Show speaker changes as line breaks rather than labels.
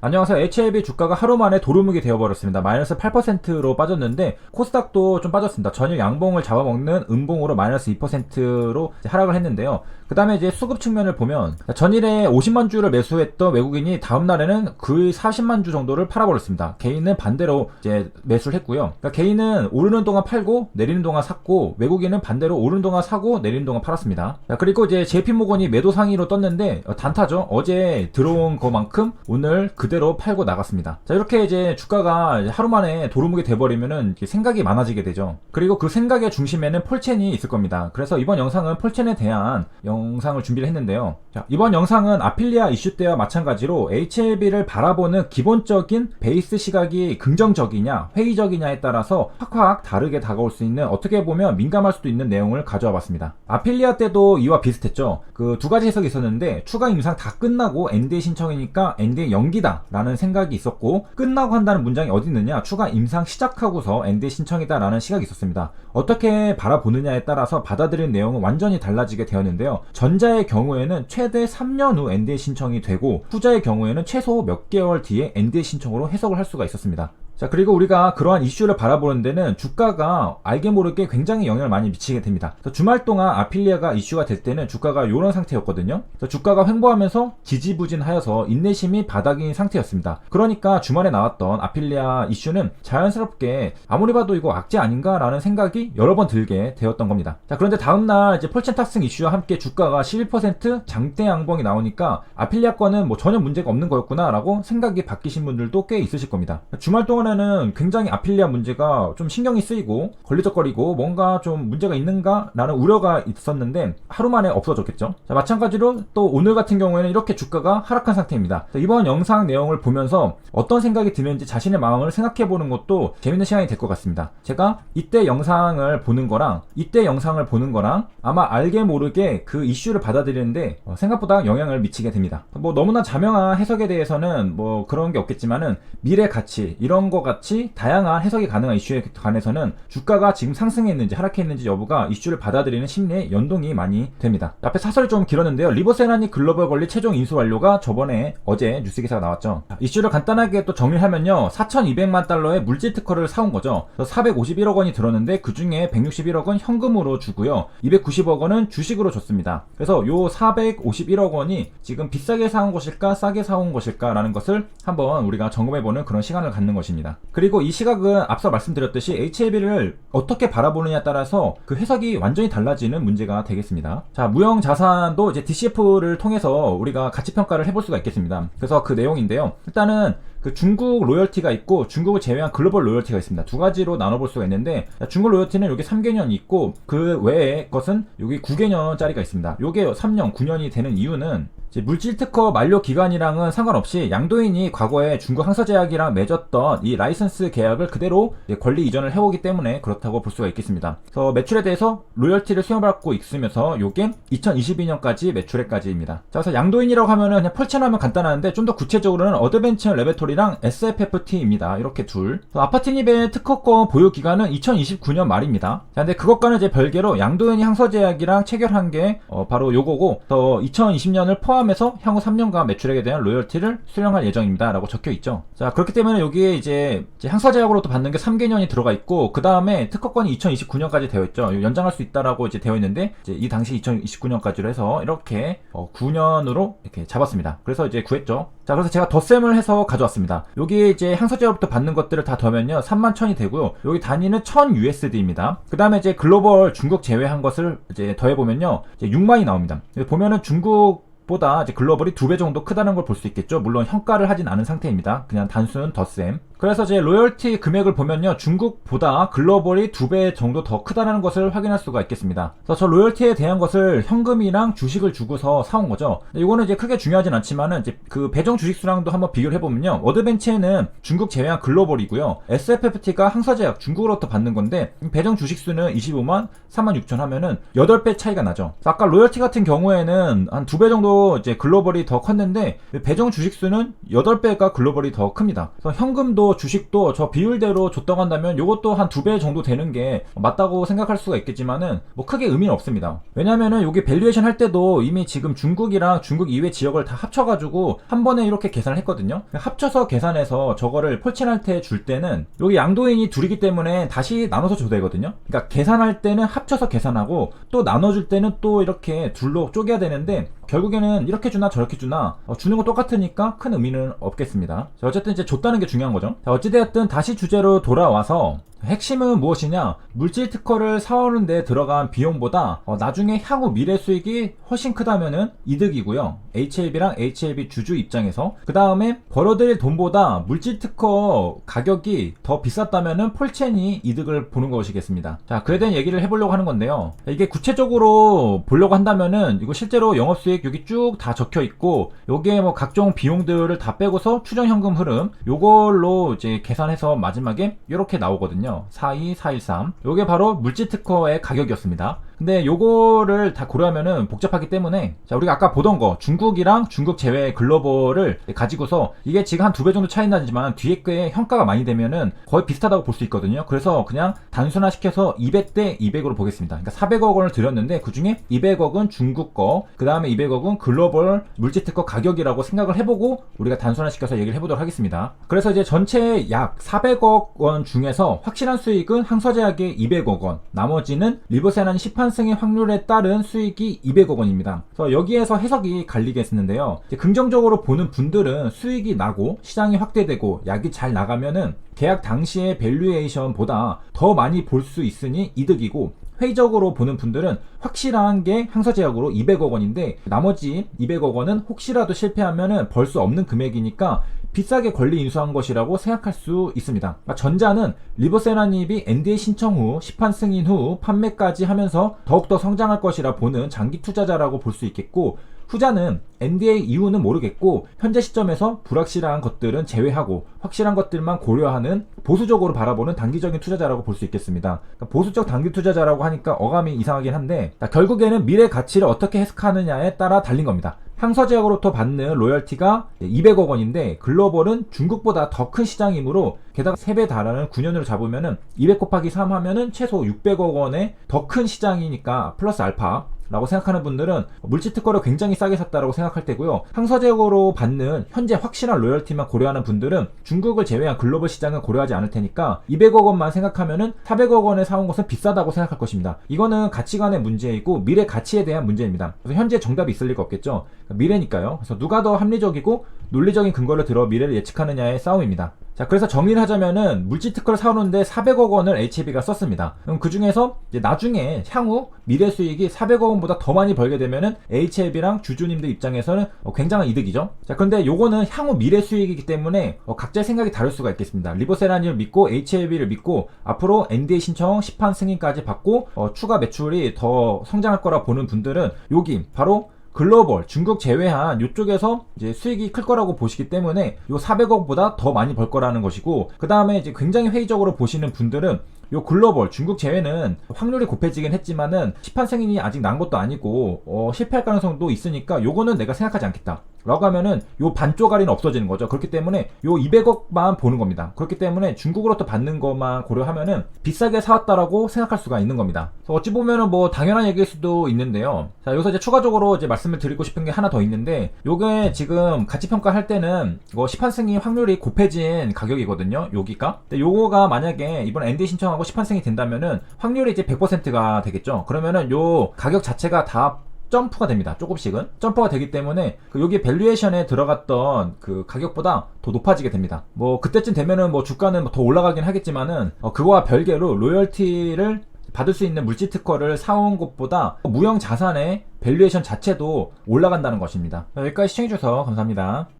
안녕하세요. HLB 주가가 하루 만에 도루묵이 되어버렸습니다. 마이너스 8%로 빠졌는데 코스닥도 좀 빠졌습니다. 전일 양봉을 잡아먹는 음봉으로 마이너스 2%로 하락을 했는데요. 그 다음에 이제 수급 측면을 보면 전일에 50만 주를 매수했던 외국인이 다음날에는 거의 40만 주 정도를 팔아버렸습니다. 개인은 반대로 이제 매수를 했고요. 그러니까 개인은 오르는 동안 팔고 내리는 동안 샀고, 외국인은 반대로 오르는 동안 사고 내리는 동안 팔았습니다. 그리고 이제 JP모건이 매도 상위로 떴는데 단타죠. 어제 들어온 것만큼 오늘 그대로 팔고 나갔습니다. 자, 이렇게 이제 주가가 하루 만에 도루묵이 돼버리면은 생각이 많아지게 되죠. 그리고 그 생각의 중심에는 폴첸이 있을 겁니다. 그래서 이번 영상은 폴첸에 대한 영상을 준비를 했는데요. 자, 이번 영상은 아필리아 이슈 때와 마찬가지로 HLB를 바라보는 기본적인 베이스 시각이 긍정적이냐 회의적이냐에 따라서 확확 다르게 다가올 수 있는, 어떻게 보면 민감할 수도 있는 내용을 가져와 봤습니다. 아필리아 때도 이와 비슷했죠. 그 두 가지 해석이 있었는데, 추가 임상 다 끝나고 NDA 신청이니까 NDA 연기다 라는 생각이 있었고, 끝나고 한다는 문장이 어디 있느냐, 추가 임상 시작하고서 NDA 신청이다 라는 시각이 있었습니다. 어떻게 바라보느냐에 따라서 받아들이는 내용은 완전히 달라지게 되었는데요. 전자의 경우에는 최대 3년 후 NDA 신청이 되고, 후자의 경우에는 최소 몇 개월 뒤에 NDA 신청으로 해석을 할 수가 있었습니다. 자, 그리고 우리가 그러한 이슈를 바라보는 데는 주가가 알게 모르게 굉장히 영향을 많이 미치게 됩니다. 주말 동안 아필리아가 이슈가 될 때는 주가가 이런 상태였거든요. 주가가 횡보하면서 지지부진하여서 인내심이 바닥인 상태였습니다. 그러니까 주말에 나왔던 아필리아 이슈는 자연스럽게 아무리 봐도 이거 악재 아닌가 라는 생각이 여러 번 들게 되었던 겁니다. 자, 그런데 다음날 이제 폴첸 탑승 이슈와 함께 주가가 11% 장대 양봉이 나오니까 아필리아 건은 뭐 전혀 문제가 없는 거였구나 라고 생각이 바뀌신 분들도 꽤 있으실 겁니다. 주말 동안 는 굉장히 아필리아 문제가 좀 신경이 쓰이고 걸리적거리고 뭔가 좀 문제가 있는가 라는 우려가 있었는데 하루 만에 없어졌겠죠. 자, 마찬가지로 또 오늘 같은 경우에는 이렇게 주가가 하락한 상태입니다. 자, 이번 영상 내용을 보면서 어떤 생각이 드는지 자신의 마음을 생각해 보는 것도 재밌는 시간이 될 것 같습니다. 제가 이때 영상을 보는 거랑 이때 영상을 보는 거랑 아마 알게 모르게 그 이슈를 받아들이는데 생각보다 영향을 미치게 됩니다. 뭐 너무나 자명한 해석에 대해서는 뭐 그런 게 없겠지만은 미래 가치 이런 것 같이 다양한 해석이 가능한 이슈에 관해서는 주가가 지금 상승했는지 하락했는지 여부가 이슈를 받아들이는 심리에 연동이 많이 됩니다. 앞에 사설이 좀 길었는데요. 리버세라닉 글로벌 권리 최종 인수 완료가 저번에 어제 뉴스 기사가 나왔죠. 이슈를 간단하게 또 정리하면요, 4,200만 달러의 물질 특허를 사온 거죠. 451억 원이 들었는데 그 중에 161억 원 현금으로 주고요, 290억 원은 주식으로 줬습니다. 그래서 요 451억 원이 지금 비싸게 사온 것일까 싸게 사온 것일까 라는 것을 한번 우리가 점검해보는 그런 시간을 갖는 것입니다. 그리고 이 시각은 앞서 말씀드렸듯이 HLB를 어떻게 바라보느냐에 따라서 그 해석이 완전히 달라지는 문제가 되겠습니다. 자, 무형 자산도 이제 DCF를 통해서 우리가 가치 평가를 해볼 수가 있겠습니다. 그래서 그 내용인데요. 일단은 그 중국 로열티가 있고 중국을 제외한 글로벌 로열티가 있습니다. 두 가지로 나눠볼 수가 있는데, 중국 로열티는 여기 3개년이 있고 그 외의 것은 여기 9개년짜리가 있습니다. 요게 3년, 9년이 되는 이유는 물질 특허 만료 기간이랑은 상관없이 양도인이 과거에 중국 항서제약이랑 맺었던 이 라이선스 계약을 그대로 권리 이전을 해오기 때문에 그렇다고 볼 수가 있겠습니다. 그래서 매출에 대해서 로열티를 수령받고 있으면서 요게 2022년까지 매출액까지입니다. 자, 그래서 양도인이라고 하면은 그냥 펄첸하면 간단한데 좀 더 구체적으로는 어드벤처 레베토리랑 SFFT입니다. 이렇게 둘. 아파티닙의 특허권 보유 기간은 2029년 말입니다. 자, 근데 그것과는 이제 별개로 양도인이 항서제약이랑 체결한 게 바로 요거고, 더 2020년을 포함해서 향후 3년간 매출액에 대한 로열티를 수령할 예정입니다 라고 적혀 있죠. 자, 그렇기 때문에 여기에 이제 항서제약으로도 받는 게 3개년이 들어가 있고, 그 다음에 특허권이 2029년까지 되어 있죠. 연장할 수 있다라고 이제 되어 있는데, 이제 이 당시 2029년까지로 해서 이렇게 9년으로 이렇게 잡았습니다. 그래서 이제 구했죠. 자, 그래서 제가 덧셈을 해서 가져왔습니다. 여기 이제 항서제약부터 받는 것들을 다 더하면요 31,000이 되고요. 여기 단위는 1000USD입니다. 그 다음에 이제 글로벌 중국 제외한 것을 이제 더해보면요 이제 6만이 나옵니다. 보면은 중국보다 이제 글로벌이 2배 정도 크다는 걸 볼 수 있겠죠. 물론 평가를 하진 않은 상태입니다. 그냥 단순 덧셈. 그래서 이제 로열티 금액을 보면요, 중국보다 글로벌이 2배 정도 더 크다는 것을 확인할 수가 있겠습니다. 그래서 저 로열티에 대한 것을 현금이랑 주식을 주고서 사온 거죠. 이거는 이제 크게 중요하진 않지만은 이제 그 배정 주식수랑도 한번 비교를 해보면요, 어드벤처는 중국 제외한 글로벌이고요, SFFT가 항서제약 중국으로부터 받는 건데 배정 주식수는 25만 36,000 하면은 8배 차이가 나죠. 아까 로열티 같은 경우에는 한 2배 정도 주식도 이제 글로벌이 더 컸는데 배정 주식수는 8배가 글로벌이 더 큽니다. 그래서 현금도 주식도 저 비율대로 줬다고 한다면 요것도 한 2배 정도 되는 게 맞다고 생각할 수가 있겠지만은 뭐 크게 의미는 없습니다. 왜냐면은 요게 밸류에이션 할 때도 이미 지금 중국이랑 중국 이외 지역을 다 합쳐가지고 한 번에 이렇게 계산을 했거든요. 합쳐서 계산해서 저거를 폴친한테 줄 때는 여기 양도인이 둘이기 때문에 다시 나눠서 줘야 되거든요. 그러니까 계산할 때는 합쳐서 계산하고 또 나눠줄 때는 또 이렇게 둘로 쪼개야 되는데 결국에는 이렇게 주나 저렇게 주나 주는 거 똑같으니까 큰 의미는 없겠습니다. 자, 어쨌든 이제 줬다는 게 중요한 거죠. 자, 어찌되었든 다시 주제로 돌아와서 핵심은 무엇이냐, 물질 특허를 사오는데 들어간 비용보다 나중에 향후 미래 수익이 훨씬 크다면은 이득이고요. HLB랑 HLB 주주 입장에서. 그 다음에 벌어들일 돈보다 물질 특허 가격이 더 비쌌다면은 폴첸이 이득을 보는 것이겠습니다. 자, 그에 대한 얘기를 해보려고 하는 건데요. 이게 구체적으로 보려고 한다면은 이거 실제로 영업수익 여기 쭉 다 적혀 있고 여기에 뭐 각종 비용들을 다 빼고서 추정 현금 흐름 요걸로 이제 계산해서 마지막에 이렇게 나오거든요. 42, 413. 요게 바로 물질 특허의 가격이었습니다. 근데 요거를 다 고려하면은 복잡하기 때문에 자, 우리가 아까 보던 거 중국이랑 중국 제외 글로벌을 가지고서 이게 지금 한 2배 정도 차이 나지만 뒤에 꽤 현가가 많이 되면은 거의 비슷하다고 볼 수 있거든요. 그래서 그냥 단순화시켜서 200대 200으로 보겠습니다. 그러니까 400억 원을 들였는데 그 중에 200억은 중국 거, 그 다음에 200억은 글로벌 물질 특허 가격이라고 생각을 해보고 우리가 단순화시켜서 얘기를 해보도록 하겠습니다. 그래서 이제 전체 약 400억 원 중에서 확실한 수익은 항서제약의 200억 원, 나머지는 리보세란 시판승의 확률에 따른 수익이 200억 원입니다. 그래서 여기에서 해석이 갈리겠는데요. 긍정적으로 보는 분들은 수익이 나고 시장이 확대되고 약이 잘 나가면은 계약 당시의 밸류에이션보다 더 많이 볼 수 있으니 이득이고, 회의적으로 보는 분들은 확실한 게 항서제약으로 200억 원인데 나머지 200억 원은 혹시라도 실패하면 벌 수 없는 금액이니까 비싸게 권리 인수한 것이라고 생각할 수 있습니다. 전자는 리보세라닙이 NDA 신청 후 시판 승인 후 판매까지 하면서 더욱더 성장할 것이라 보는 장기 투자자라고 볼 수 있겠고, 후자는 NDA 이후는 모르겠고 현재 시점에서 불확실한 것들은 제외하고 확실한 것들만 고려하는 보수적으로 바라보는 단기적인 투자자라고 볼 수 있겠습니다. 그러니까 보수적 단기 투자자라고 하니까 어감이 이상하긴 한데 결국에는 미래 가치를 어떻게 해석하느냐에 따라 달린 겁니다. 항서제약으로부터 받는 로열티가 200억 원인데 글로벌은 중국보다 더 큰 시장이므로 게다가 3배 달하는 9년으로 잡으면은 200 곱하기 3 하면은 최소 600억 원의 더 큰 시장이니까 플러스 알파 라고 생각하는 분들은 물질 특허를 굉장히 싸게 샀다라고 생각할 테고요. 항서제약으로 받는 현재 확실한 로열티만 고려하는 분들은 중국을 제외한 글로벌 시장은 고려하지 않을 테니까 200억 원만 생각하면은 400억 원에 사온 것은 비싸다고 생각할 것입니다. 이거는 가치관의 문제이고 미래 가치에 대한 문제입니다. 그래서 현재 정답이 있을 리가 없겠죠. 미래니까요. 그래서 누가 더 합리적이고 논리적인 근거를 들어 미래를 예측하느냐의 싸움입니다. 자, 그래서 정리를 하자면은 물질 특허를 사오는데 400억 원을 HLB가 썼습니다. 그럼 그 중에서 이제 나중에 향후 미래 수익이 400억 원보다 더 많이 벌게 되면은 HLB랑 주주님들 입장에서는 굉장한 이득이죠. 자, 그런데 요거는 향후 미래 수익이기 때문에 각자의 생각이 다를 수가 있겠습니다. 리보세라님을 믿고 HLB를 믿고 앞으로 NDA 신청 시판 승인까지 받고 추가 매출이 더 성장할 거라 보는 분들은 여기 바로 글로벌, 중국 제외한 이쪽에서 이제 수익이 클 거라고 보시기 때문에 요 400억보다 더 많이 벌 거라는 것이고, 그 다음에 이제 굉장히 회의적으로 보시는 분들은 요 글로벌, 중국 제외는 확률이 곱해지긴 했지만은 시판 승인이 아직 난 것도 아니고 실패할 가능성도 있으니까 요거는 내가 생각하지 않겠다 라고 하면은 요 반쪼가리는 없어지는 거죠. 그렇기 때문에 요 200억만 보는 겁니다. 그렇기 때문에 중국으로부터 받는 것만 고려하면은 비싸게 사왔다라고 생각할 수가 있는 겁니다. 그래서 어찌 보면은 뭐 당연한 얘기일 수도 있는데요. 자, 여기서 이제 추가적으로 이제 말씀을 드리고 싶은 게 하나 더 있는데, 요게 지금 가치평가할 때는 이거 시판 승인 확률이 곱해진 가격이거든요. 여기가. 근데 요거가 만약에 이번 NDA 신청하고 시판 승인이 된다면은 확률이 이제 100%가 되겠죠. 그러면은 요 가격 자체가 다 점프가 됩니다. 조금씩은 점프가 되기 때문에 여기 밸류에이션에 들어갔던 그 가격보다 더 높아지게 됩니다. 뭐 그때쯤 되면은 뭐 주가는 더 올라가긴 하겠지만은 그거와 별개로 로열티를 받을 수 있는 물질 특허를 사온 것보다 무형 자산의 밸류에이션 자체도 올라간다는 것입니다. 여기까지 시청해주셔서 감사합니다.